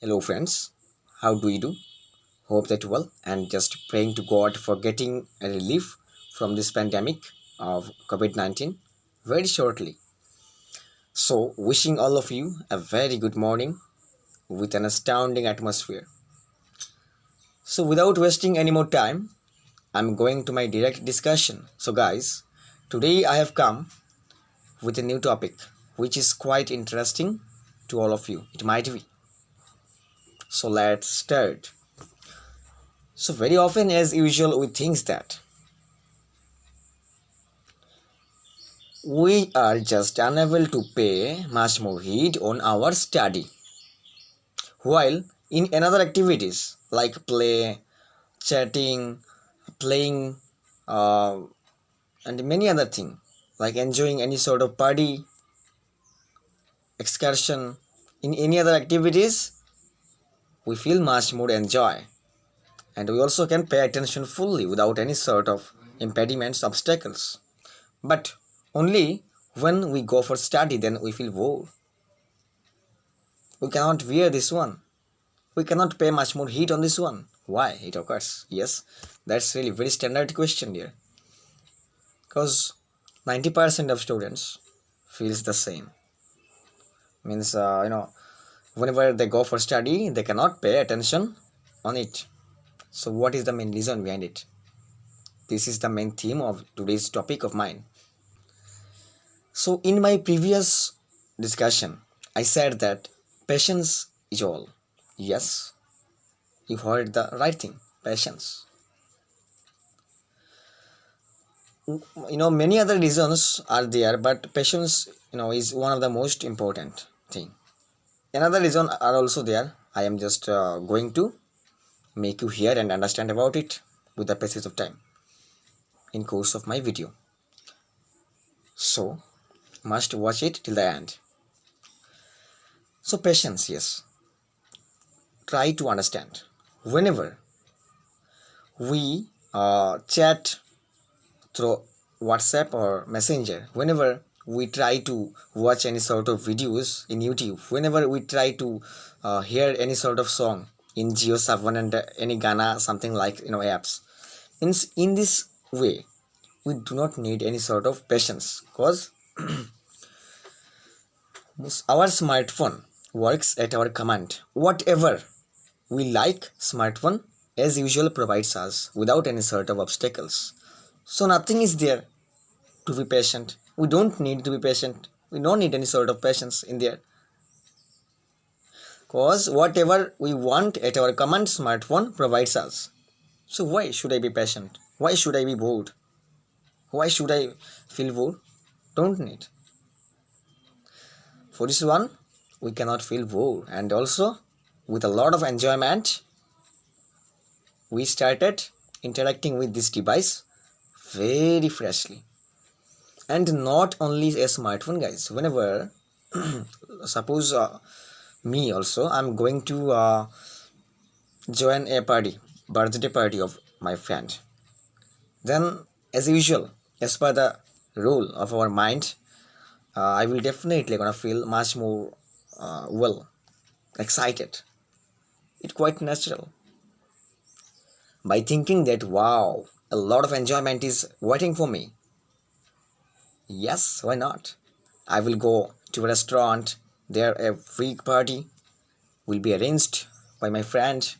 Hello, friends. How do you do? Hope that well, and just praying to God for getting a relief from this pandemic of COVID 19 very shortly. So, wishing all of you a very good morning with an astounding atmosphere. So, without wasting any more time, I'm going to my direct discussion. So, guys, today I have come with a new topic which is quite interesting to all of you. It might be. So, let's start. So, very often, as usual, we think that we are just unable to pay much more heed on our study, while in another activities like play, chatting, playing, uh, and many other things like enjoying any sort of party, excursion, in any other activities, we feel much more enjoy, and we also can pay attention fully without any sort of impediments, obstacles. But only when we go for study, then we feel bored. We cannot wear this one. We cannot pay much more heat on this one. Why it occurs? Yes, that's really very standard question here. Because 90% of students feels the same. Means whenever they go for study, they cannot pay attention on it. So what is the main reason behind it? This is the main theme of today's topic of mine. So in my previous discussion, I said that patience is all. Yes, you heard the right thing. Patience. Many other reasons are there, but patience is one of the most important thing. Another reason are also there. I am just going to make you hear and understand about it with the passage of time in course of my video, so must watch it till the end. So patience, yes, try to understand. Whenever we chat through WhatsApp or Messenger, whenever we try to watch any sort of videos in YouTube, whenever we try to hear any sort of song in Jio7 and any Ghana, something like apps, in this way, we do not need any sort of patience because our smartphone works at our command. Whatever we like, smartphone as usual provides us without any sort of obstacles. So nothing is there to be patient. We don't need to be patient. We don't need any sort of patience in there. Because whatever we want at our command, smartphone provides us. So why should I be patient? Why should I be bored? Why should I feel bored? Don't need. For this one, we cannot feel bored. And also, with a lot of enjoyment, we started interacting with this device very freshly. And not only a smartphone, guys. Whenever suppose me also, I'm going to join a party, birthday party of my friend, then as usual, as per the rule of our mind, I will definitely gonna feel much more excited. It's quite natural, by thinking that wow, a lot of enjoyment is waiting for me. Yes, why not? I will go to a restaurant. There a freak party will be arranged by my friend.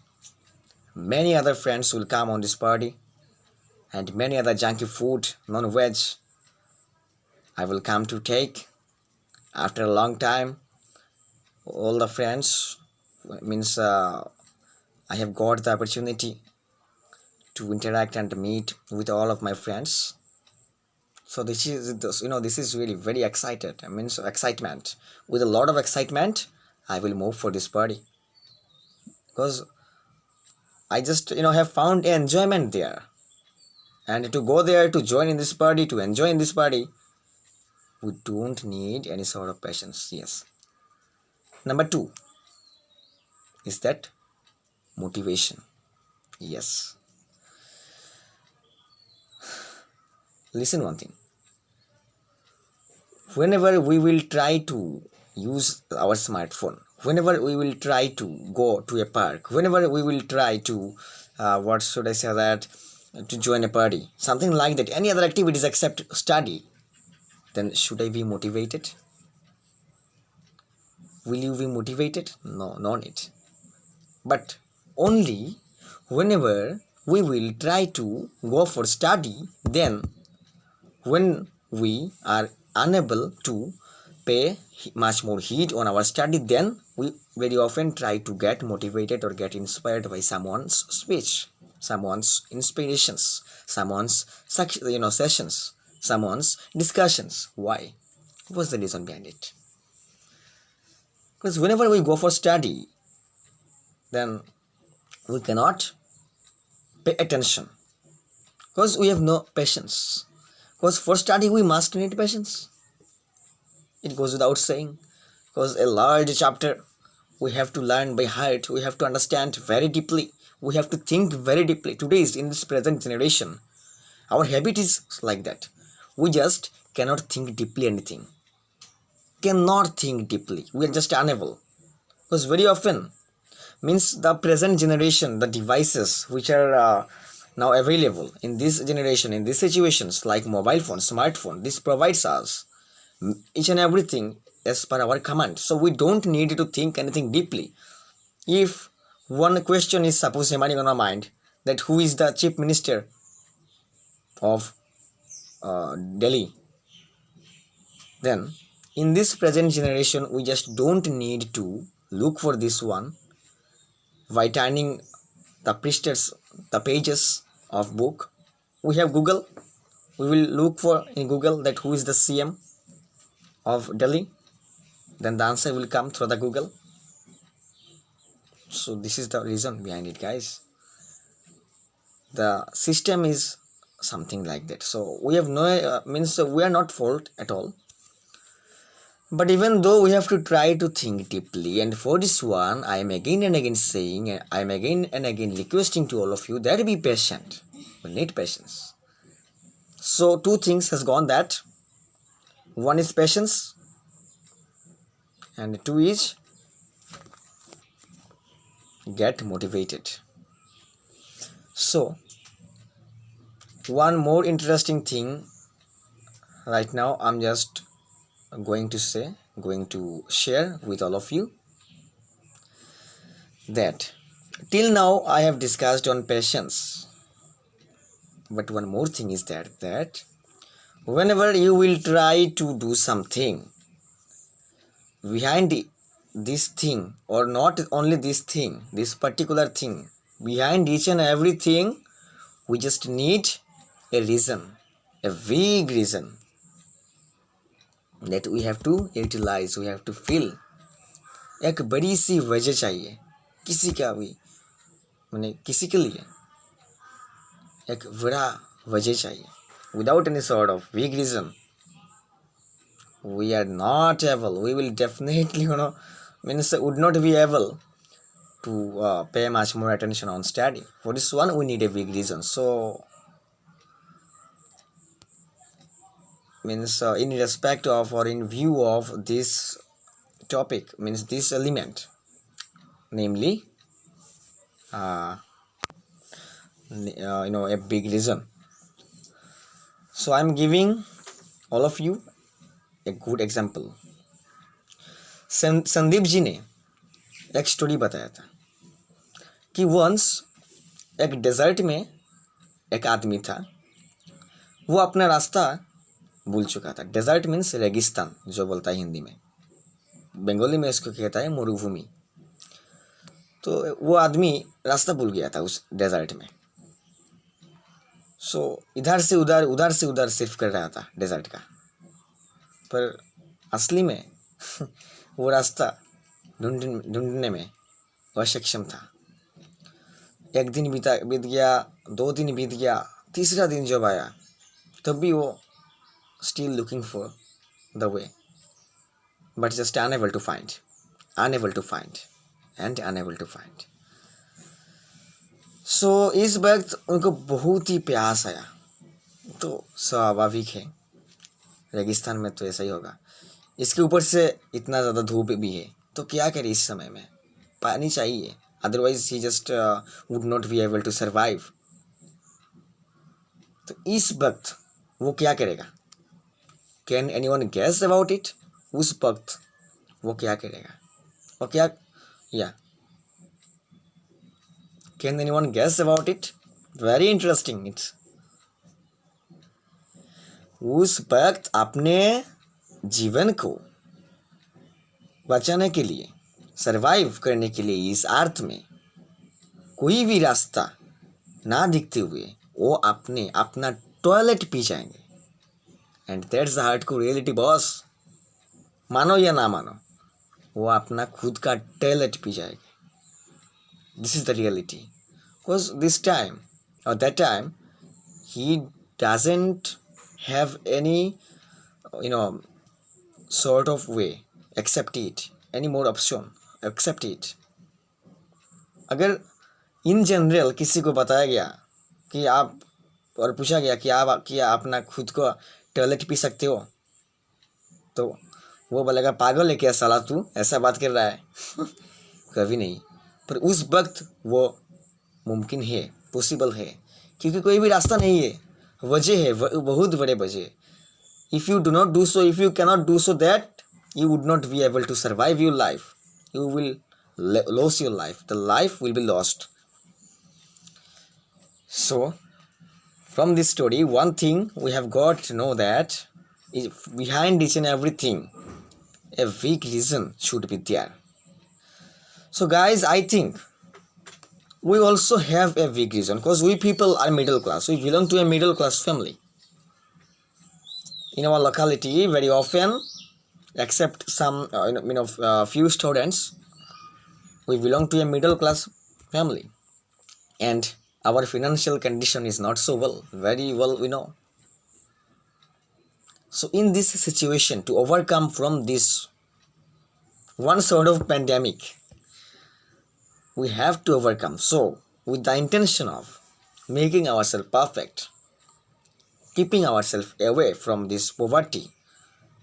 Many other friends will come on this party, and many other junky food, non-veg, I will come to take. After a long time, all the friends means I have got the opportunity to interact and meet with all of my friends. So this is really very excited. I mean, so excitement. With a lot of excitement, I will move for this party because I just have found enjoyment there. And to go there to join in this party, to enjoy in this party, we don't need any sort of patience. Yes. Number two is that motivation. Yes. Listen one thing. Whenever we will try to use our smartphone, whenever we will try to go to a park, whenever we will try to what should I say that, to join a party, something like that, any other activities except study, then should I be motivated? Will you be motivated? No, no need. But only whenever we will try to go for study, then when we are unable to pay much more heed on our study, then we very often try to get motivated or get inspired by someone's speech, someone's inspirations, someone's sessions, someone's discussions. Why? What's the reason behind it? Because whenever we go for study, then we cannot pay attention because we have no patience. Because for study we must need patience. It goes without saying. Because a large chapter we have to learn by heart, we have to understand very deeply, we have to think very deeply. Today's, in this present generation, our habit is like that. We just cannot think deeply anything. Cannot think deeply. We are just unable. Because very often, means the present generation, the devices which are now available in this generation, in these situations, like mobile phone, smartphone, this provides us each and everything as per our command. So we don't need to think anything deeply. If one question is suppose emanating on our mind, that who is the chief minister of Delhi, then in this present generation we just don't need to look for this one by turning the pages of book. We have Google. We will look for in Google that who is the CM of Delhi. Then the answer will come through the Google. So this is the reason behind it, guys. The system is something like that. So we have no we are not fault at all. But even though we have to try to think deeply, and for this one, I am again and again saying, I am again and again requesting to all of you that be patient. We need patience. So two things has gone that. One is patience, and two is get motivated. So one more interesting thing right now I'm just going to share with all of you, that till now I have discussed on patience, but one more thing is that whenever you will try to do something, behind this thing, or not only this thing, this particular thing, behind each and everything, we just need a reason, a vague reason that we have to utilize, we have to fill. एक बड़ी सी वजह चाहिए किसी का भी, मैंने किसी के लिए एक बड़ा वजह चाहिए. Without any sort of vague reason, we are not able, we will definitely would not be able to pay much more attention on study. For this one we need a big reason. So in respect of or in view of this topic, this element, namely a big reason. So I'm giving all of you a good example. Sandeep ji ने एक story बताया था कि once एक desert में एक आदमी था, वो अपना रास्ता भूल चुका था. डेजर्ट मीन्स रेगिस्तान जो बोलता है हिंदी में, बंगाली में इसको कहता है मरुभूमि. तो वो आदमी रास्ता भूल गया था उस डेजर्ट में. सो इधर से उधर सिर्फ कर रहा था डेजर्ट का, पर असली में वो रास्ता ढूंढने में अक्षम था. एक दिन बीत गया, 2 दिन बीत गया, तीसरा दिन जब आया तब भी वो still looking for the way, but just unable to find. So इस वक्त उनको बहुत ही प्यास आया. तो स्वाभाविक है, रेगिस्तान में तो ऐसा ही होगा. इसके ऊपर से इतना ज़्यादा धूप भी है, तो क्या करे इस समय में, पानी चाहिए, otherwise he just would not be able to survive. तो इस वक्त वो क्या करेगा? Can anyone guess about it? उस वक्त वो क्या करेगा? वो क्या, या can anyone guess about it? Very interesting it's. उस वक्त अपने जीवन को बचाने के लिए, सरवाइव करने के लिए इस अर्थ में कोई भी रास्ता ना दिखते हुए वो अपना टॉयलेट पी जाएंगे। And that's the hardcore reality boss. मानो या ना मानो, वो अपना खुद का टॉयलेट पी जाएंगे। This is the reality. Because this time और दैट टाइम ही doesn't have any sort of way, accept it, any more option, accept it। अगर इन जनरल किसी को बताया गया कि आप, और पूछा गया कि आप अपना खुद को टॉयलेट पी सकते हो, तो वो बोलेगा पागल है क्या साला, तू ऐसा बात कर रहा है। कभी नहीं। पर उस वक्त वो मुमकिन है, पॉसिबल है, क्योंकि कोई भी रास्ता नहीं है। वजह है, बहुत बड़े वजह। If you do not do so, if you cannot do so, that you would not be able to survive your life. You will lose your life. The life will be lost. So, from this story, one thing we have got to know that behind each and everything, a big reason should be there. So, guys, I think we also have a big reason, because we people are middle class. We belong to a middle class family. In our locality, very often, except some few students, we belong to a middle class family, and our financial condition is not so well, very well we know. So in this situation, to overcome from this one sort of pandemic, we have to overcome. So with the intention of making ourselves perfect, keeping ourselves away from this poverty,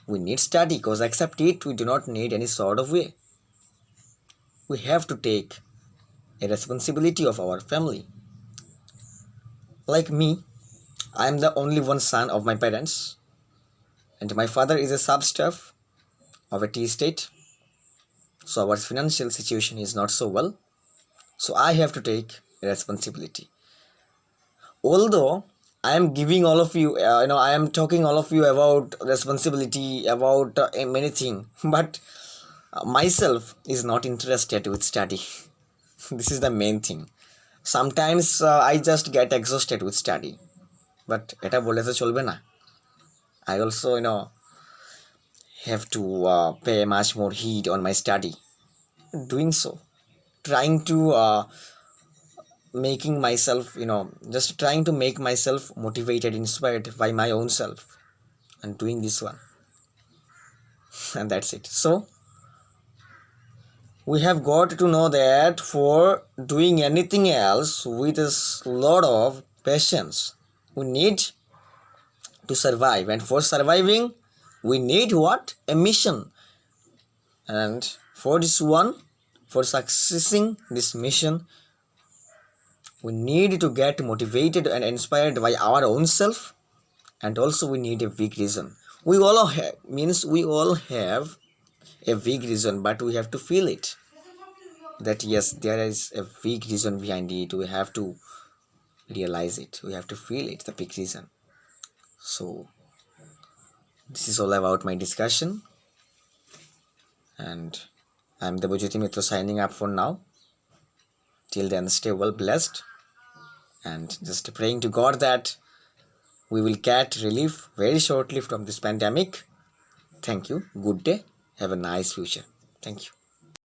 we need study, because except it, we do not need any sort of way. We have to take a responsibility of our family. Like me, I am the only one son of my parents, and my father is a sub-staff of a tea estate. So our financial situation is not so well. So I have to take a responsibility. Although I am giving all of you, I am talking all of you about responsibility, about many things, but myself is not interested with study. This is the main thing. Sometimes I just get exhausted with study, but এটা বলে তো চলবে না। I also, have to pay much more heed on my study. Doing so, trying to making myself, just trying to make myself motivated, inspired by my own self, and doing this one. And that's it. So we have got to know that for doing anything else with a lot of patience, we need to survive, and for surviving we need what? A mission. And for this one, for successing this mission, we need to get motivated and inspired by our own self, and also we need a big reason. We all have a big reason, but we have to feel it, that yes, there is a big reason behind it. We have to realize it, we have to feel it, the big reason. So this is all about my discussion, and I'm Debojyoti Mitra signing up for now. Till then, stay well blessed, and just praying to God that we will get relief very shortly from this pandemic. Thank you. Good day. Have a nice future. Thank you.